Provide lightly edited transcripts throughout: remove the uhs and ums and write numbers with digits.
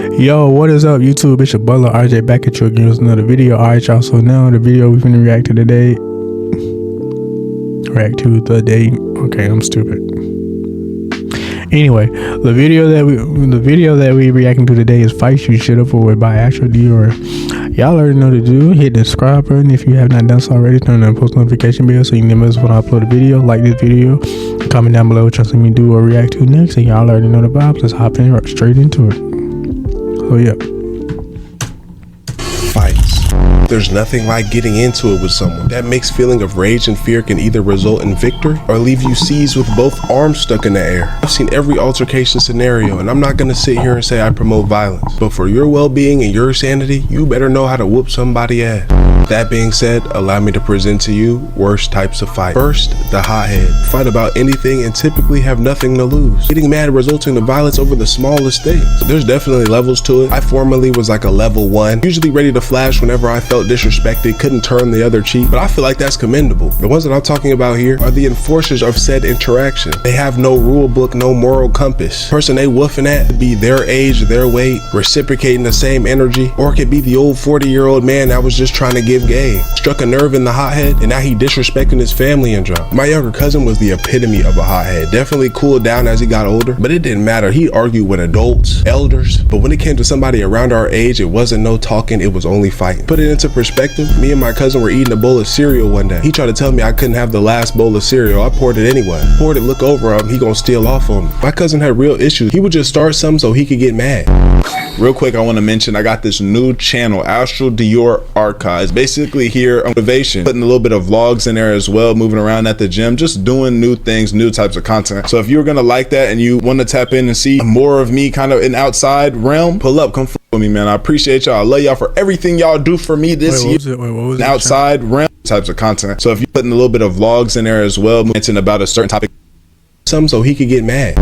Yo, what is up YouTube? It's your brother RJ back at you again with another video. Alright y'all, so now the video we finna react to today. Okay, I'm stupid. Anyway, the video that we reacting to today is Fights You Should Avoid by aviod. Y'all already know the do. Hit the subscribe button if you have not done so already. Turn on the post notification bell so you never miss when I upload a video. Like this video, comment down below what y'all see me do or react to next, and y'all already know the vibes. Let's hop in right straight into it. So yeah. Fights. There's nothing like getting into it with someone. That mixed feeling of rage and fear can either result in victory or leave you seized with both arms stuck in the air. I've seen every altercation scenario, and I'm not gonna sit here and say I promote violence, but for your well-being and your sanity, you better know how to whoop somebody's ass. That being said, allow me to present to you worst types of fight. First, the hothead. Fight about anything and typically have nothing to lose. Getting mad resulting in violence over the smallest things. There's definitely levels to it. I formerly was like a level 1, usually ready to flash whenever I felt disrespected, couldn't turn the other cheek, but I feel like that's commendable. The ones that I'm talking about here are the enforcers of said interaction. They have no rule book, no moral compass. Person they woofing at could be their age, their weight, reciprocating the same energy, or it could be the old 40-year-old man that was just trying to give game. Struck a nerve in the hothead, and now he disrespecting his family and drunk. My younger cousin was the epitome of a hothead. Definitely cooled down as he got older, but it didn't matter. He'd argue with adults, elders, but when it came to somebody around our age, it wasn't no talking, it was only fighting. Put it into perspective, me and my cousin were eating a bowl of cereal one day. He tried to tell me I couldn't have the last bowl of cereal. I poured it anyway. Poured it, look over him, he gonna steal off on me. My cousin had real issues. He would just start something so he could get mad. Real quick, I want to mention I got this new channel, aviod Archives. Basically here on motivation, putting a little bit of vlogs in there as well, moving around at the gym, just doing new things, new types of content. So if you're gonna like that and you want to tap in and see more of me kind of in outside realm, pull up, come with me, man. I appreciate y'all. I love y'all for everything y'all do for me this year. What was it? Outside realm types of content. So if you're putting a little bit of vlogs in there as well, mention about a certain topic, Something so he could get mad.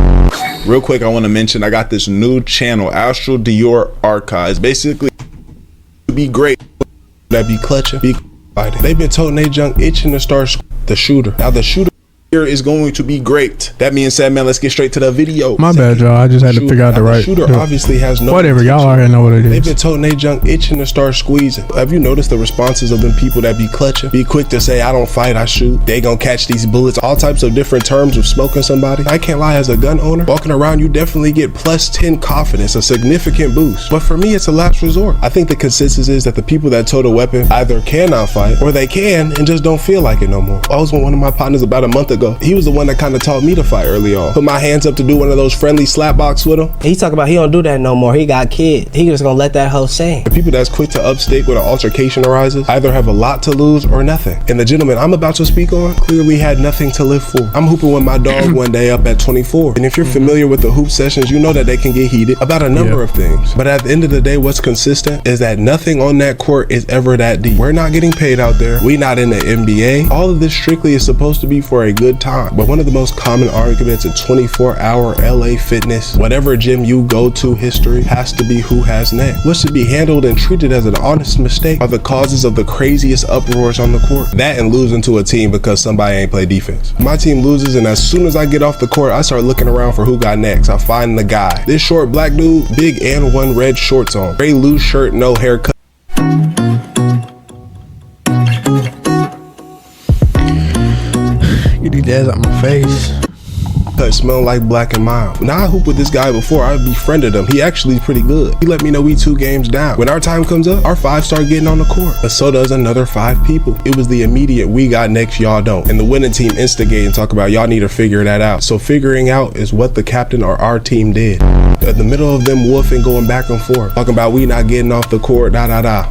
Real quick, I want to mention I got this new channel, aviod Archives. Basically, be great. That be clutching, be fighting. They've been toting they junk itching to start the shooter. Now the shooter here is going to be great. That being said, man, let's get straight to the video. My bad, y'all. I just had to figure out the right. Shooter obviously has no. Whatever, y'all already know what it is. They've been toting they junk itching to start squeezing. Have you noticed the responses of them people that be clutching? Be quick to say, I don't fight, I shoot. They gonna catch these bullets. All types of different terms of smoking somebody. I can't lie, as a gun owner, walking around, you definitely get plus 10 confidence, a significant boost. But for me, it's a last resort. I think the consensus is that the people that tote a weapon either cannot fight or they can and just don't feel like it no more. I was with one of my partners about a month ago. He was the one that kind of taught me to fight early on. Put my hands up to do one of those friendly slap box with him. He talk about he don't do that no more. He got kids. He just gonna let that hoe sing. The people that's quick to upstake when an altercation arises either have a lot to lose or nothing. And the gentleman I'm about to speak on clearly had nothing to live for. I'm hooping with my dog one day up at 24. And if you're familiar with the hoop sessions, you know that they can get heated about a number of things. But at the end of the day, what's consistent is that nothing on that court is ever that deep. We're not getting paid out there. We not in the NBA. All of this strictly is supposed to be for a good time. But one of the most common arguments in 24-hour LA fitness, whatever gym you go to history, has to be who has next. What should be handled and treated as an honest mistake are the causes of the craziest uproars on the court. That and losing to a team because somebody ain't play defense. My team loses, and as soon as I get off the court, I start looking around for who got next. I find the guy. This short black dude, big and one red shorts on. Gray loose shirt, no haircut. Get these dads out my face. Smell like black and mild. Now I hoop with this guy before. I befriended him. He actually pretty good. He let me know we 2 games down. When our time comes up, our 5 start getting on the court, but so does another 5 people. It was the immediate we got next, y'all don't. And the winning team instigate and talk about y'all need to figure that out. So figuring out is what the captain or our team did. In the middle of them woofing, going back and forth, talking about we not getting off the court,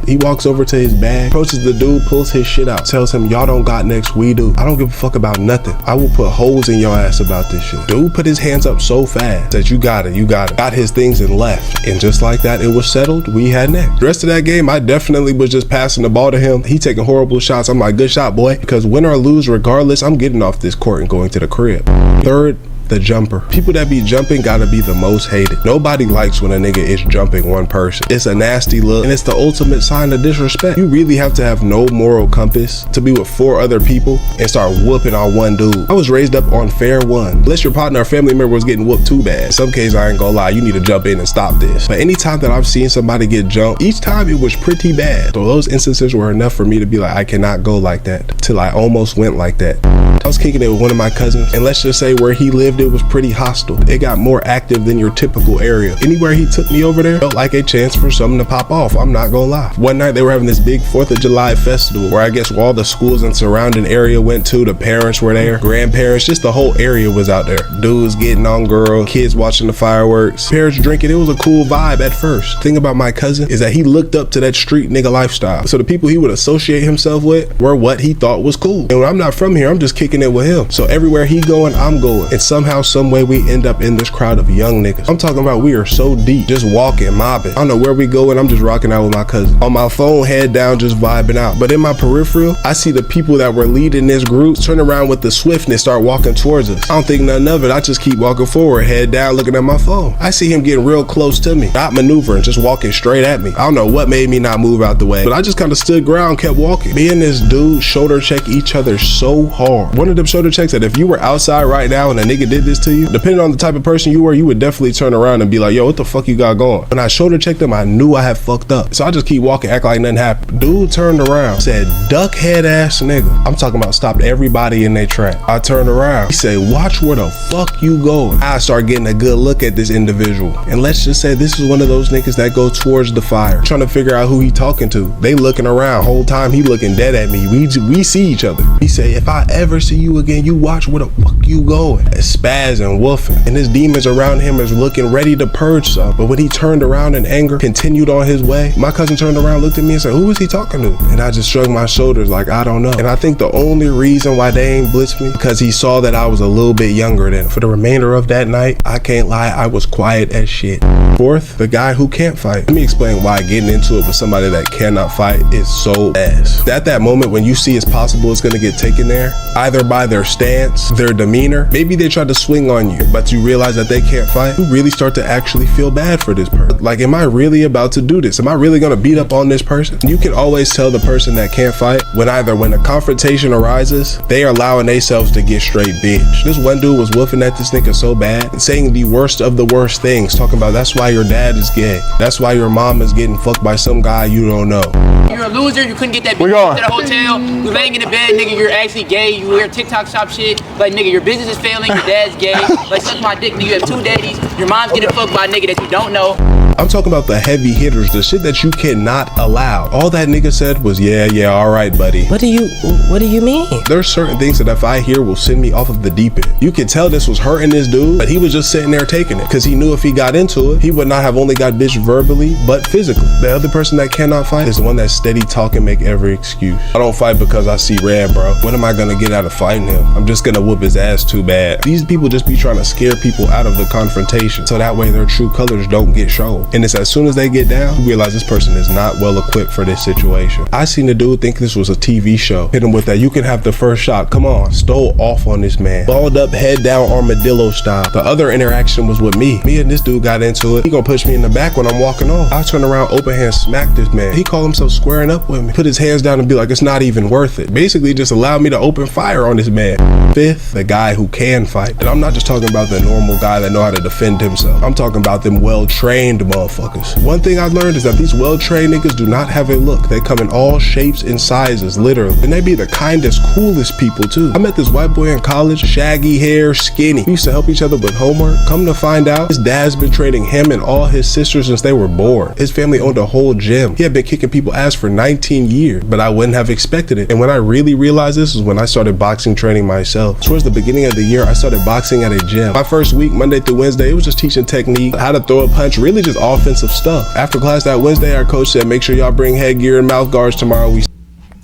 He walks over to his bag, approaches the dude, pulls his shit out, tells him y'all don't got next, we do. I don't give a fuck about nothing. I will put holes in your ass about this shit. Dude put his hands up so fast that you got it. Got his things and left. And just like that, it was settled. We had next. The rest of that game, I definitely was just passing the ball to him. He taking horrible shots. I'm like, good shot, boy. Because win or lose, regardless, I'm getting off this court and going to the crib. Third, the jumper. People that be jumping gotta be the most hated. Nobody likes when a nigga is jumping one person. It's a nasty look, and it's the ultimate sign of disrespect. You really have to have no moral compass to be with 4 other people and start whooping on one dude. I was raised up on fair one. Unless your partner or family member was getting whooped too bad. In some cases, I ain't gonna lie, you need to jump in and stop this. But anytime that I've seen somebody get jumped, each time it was pretty bad. So those instances were enough for me to be like, I cannot go like that. Till I almost went like that. I was kicking it with one of my cousins, and let's just say where he lived, it was pretty hostile. It got more active than your typical area. Anywhere he took me over there felt like a chance for something to pop off. I'm not gonna lie. One night they were having this big 4th of July festival where I guess all the schools and surrounding area went to. The parents were there, grandparents, just the whole area was out there. Dudes getting on girls, kids watching the fireworks, parents drinking. It was a cool vibe at first. Thing about my cousin is that he looked up to that street nigga lifestyle. So the people he would associate himself with were what he thought was cool. And when I'm not from here, I'm just kicking it with him. So everywhere he going, I'm going. And somehow, some way we end up in this crowd of young niggas. I'm talking about we are so deep, just walking, mobbing. I don't know where we going. I'm just rocking out with my cousin. On my phone, head down, just vibing out. But in my peripheral, I see the people that were leading this group turn around with the swiftness, start walking towards us. I don't think nothing of it. I just keep walking forward, head down, looking at my phone. I see him getting real close to me, not maneuvering, just walking straight at me. I don't know what made me not move out the way, but I just kind of stood ground, kept walking. Me and this dude shoulder check each other so hard. One of them shoulder checks that if you were outside right now and a nigga did this to you, depending on the type of person you were, you would definitely turn around and be like, yo, what the fuck you got going? When I shoulder checked him, I knew I had fucked up. So I just keep walking, act like nothing happened. Dude turned around, said, duck head ass nigga. I'm talking about stopped everybody in their track. I turned around. He said, watch where the fuck you going. I start getting a good look at this individual. And let's just say this is one of those niggas that go towards the fire, trying to figure out who he talking to. They looking around. Whole time he looking dead at me. We see each other. He say, if I ever see you again, you watch where the fuck you going. Spaz and woofing. And his demons around him is looking ready to purge some. But when he turned around in anger, continued on his way, my cousin turned around, looked at me and said, who is he talking to? And I just shrugged my shoulders like, I don't know. And I think the only reason why they ain't blitzed me, because he saw that I was a little bit younger than him. For the remainder of that night, I can't lie, I was quiet as shit. 4th, the guy who can't fight. Let me explain why getting into it with somebody that cannot fight is so ass. At that moment when you see it's possible it's gonna get taken there, either by their stance, their demeanor, maybe they try to swing on you, but you realize that they can't fight, you really start to actually feel bad for this person. Like, am I really about to do this? Am I really gonna beat up on this person? You can always tell the person that can't fight when either when a confrontation arises, they are allowing themselves to get straight bitch. This one dude was woofing at this nigga so bad, saying the worst of the worst things, talking about that's why your dad is gay. That's why your mom is getting fucked by some guy you don't know. You're a loser, you couldn't get that bitch to the hotel, you laying in the bed, nigga, you're actually gay, you wear TikTok shop shit, like nigga, your business is failing, your dad's gay, like suck my dick, nigga, you have 2 daddies, your mom's getting fucked by a nigga that you don't know. I'm talking about the heavy hitters, the shit that you cannot allow. All that nigga said was, yeah, all right, buddy. What do you mean? There's certain things that if I hear will send me off of the deep end. You can tell this was hurting this dude, but he was just sitting there taking it because he knew if he got into it, he would not have only got bitched verbally, but physically. The other person that cannot fight is the one that's steady talking, make every excuse. I don't fight because I see red, bro. What am I gonna get out of fighting him? I'm just gonna whoop his ass too bad. These people just be trying to scare people out of the confrontation, so that way their true colors don't get shown. And it's as soon as they get down, you realize this person is not well equipped for this situation. I seen the dude think this was a TV show. Hit him with that, you can have the first shot, come on. Stole off on this man. Balled up, head down, armadillo style. The other interaction was with me. Me and this dude got into it. He gonna push me in the back when I'm walking off. I turn around, open hand, smack this man. He called himself squaring up with me. Put his hands down and be like, it's not even worth it. Basically just allowed me to open fire on this man. 5th, the guy who can fight. And I'm not just talking about the normal guy that know how to defend himself. I'm talking about them well-trained motherfuckers. One thing I've learned is that these well-trained niggas do not have a look. They come in all shapes and sizes, literally. And they be the kindest, coolest people too. I met this white boy in college, shaggy hair, skinny. We used to help each other with homework. Come to find out, his dad's been training him and all his sisters since they were born. His family owned a whole gym. He had been kicking people ass for 19 years, but I wouldn't have expected it. And when I really realized this was when I started boxing training myself. Towards the beginning of the year, I started boxing at a gym. My first week, Monday through Wednesday, it was just teaching technique, how to throw a punch, really just offensive stuff. After class that Wednesday, our coach said, make sure y'all bring headgear and mouth guards tomorrow.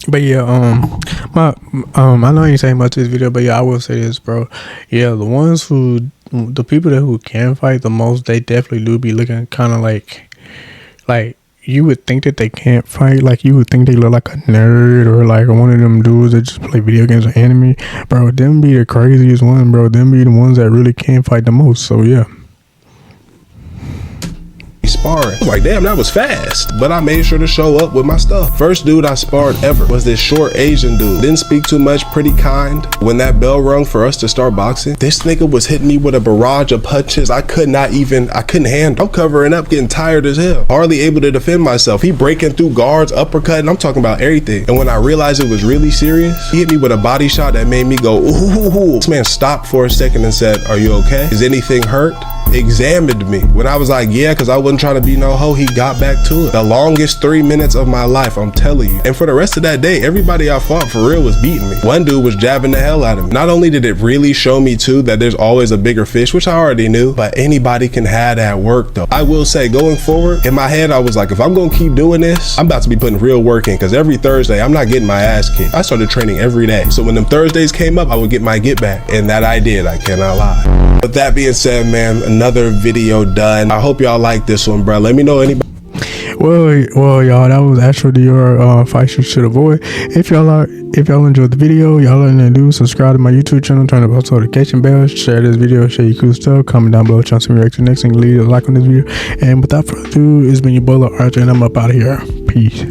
But yeah, I know I ain't saying much in this video, but yeah, I will say this, bro. Yeah, the people who can fight the most, they definitely do be looking kind of like you would think that they can't fight. Like, you would think they look like a nerd or like one of them dudes that just play video games or anime. Bro, them be the craziest one, bro. Them be the ones that really can't fight the most. So yeah. Sparring. I was like, damn, that was fast. But I made sure to show up with my stuff. First dude I sparred ever was this short Asian dude. Didn't speak too much, pretty kind. When that bell rung for us to start boxing, this nigga was hitting me with a barrage of punches I couldn't handle. I'm covering up, getting tired as hell. Hardly able to defend myself. He breaking through guards, uppercutting. I'm talking about everything. And when I realized it was really serious, he hit me with a body shot that made me go, ooh. This man stopped for a second and said, are you okay? Is anything hurt? Examined me. When I was like, yeah, because I wasn't trying to be no hoe, he got back to it. The longest 3 minutes of my life, I'm telling you. And for the rest of that day, everybody I fought for real was beating me. One dude was jabbing the hell out of me. Not only did it really show me too that there's always a bigger fish, which I already knew, but anybody can have that work though. I will say, going forward, in my head, I was like, if I'm gonna keep doing this, I'm about to be putting real work in, because every Thursday, I'm not getting my ass kicked. I started training every day. So when them Thursdays came up, I would get my get back. And that I did, I cannot lie. With that being said, man, another video done. I hope y'all like this one, bro. Let me know anybody. Well, y'all, that was actually your fight you should avoid. If y'all enjoyed the video, y'all learn to do subscribe to my YouTube channel, turn the post notification bell, share this video, share your cool stuff, comment down below, chance to react to next, and leave a like on this video. And without further ado, it's been your boy Archer, and I'm up out of here. Peace.